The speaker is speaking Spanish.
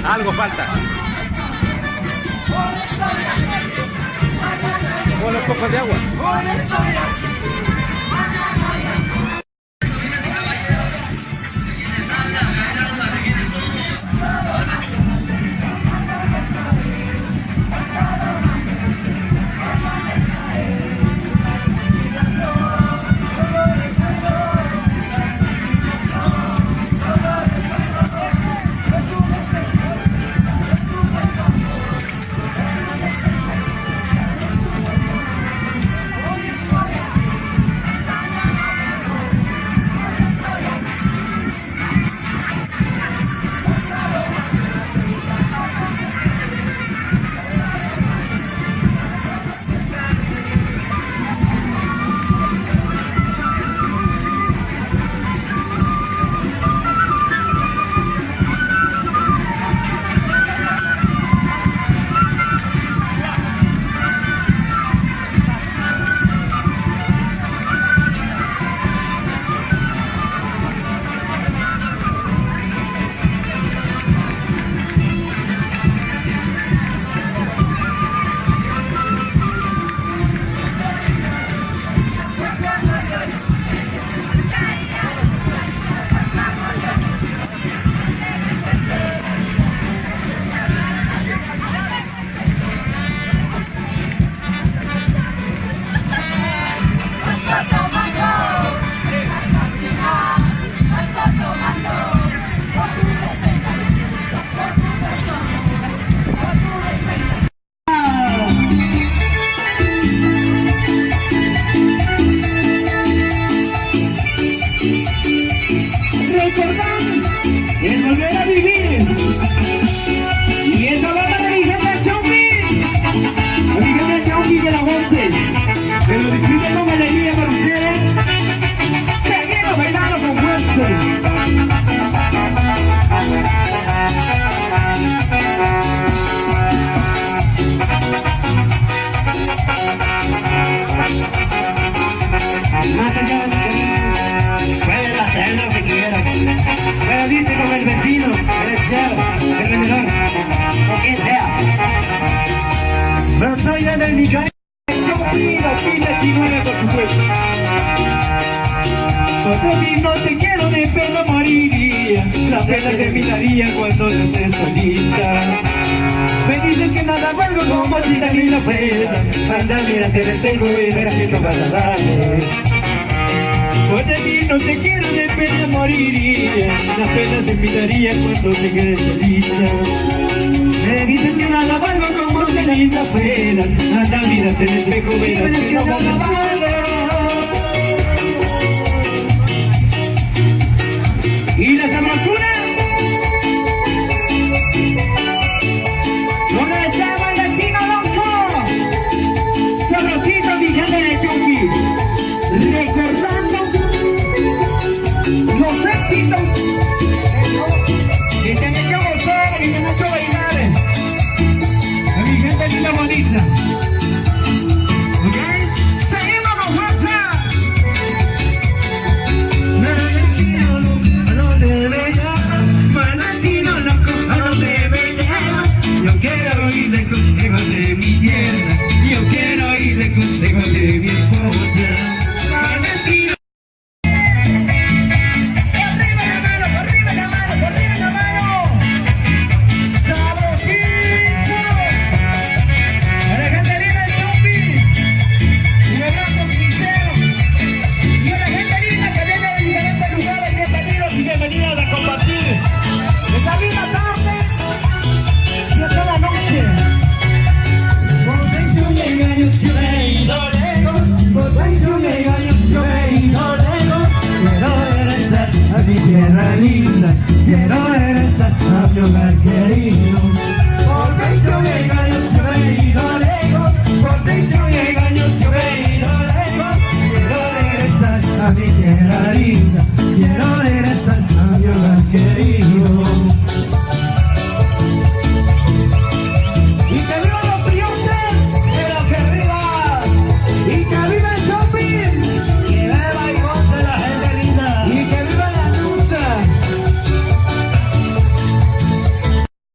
Algo falta. Con los copos de agua. No te quiero de pena moriría, la pena terminaría cuando estés solita. Me dices que nada valgo como si también la fuera. Anda, mira, te detengo y verás que no vas a darle. Por ti no te quiero de pena moriría, la pena terminaría cuando te quedes solita. Me dices que nada valgo como si también la fuera. Anda, mira, te detengo y verás que no vas a darle. ¿Y la sabrosura? ¿Dónde está el vecino loco? Sabrosito, mi gente de Chumpi. Recordando los éxitos que te han hecho gozar y te han hecho bailar. A mi gente linda bonita. ¿Ok? Seguimos con fuerza. Yo quiero oír de consejos de mi tierra, yo quiero oír de consejos de mi esposa. Valentino. Arriba la mano, arriba la mano, arriba la mano. Sabrosito. A la gente linda de Chumpi. Un abrazo sincero. Y a la gente linda que viene de diferentes lugares, bienvenidos y bienvenidas a compartir esta linda tarde. Y hasta la noche. Por dentro me engaño, yo he ido lejos. Por dentro me engaño, yo he ido lejos. Quiero regresar a mi tierra linda. Quiero regresar a mi hogar querido.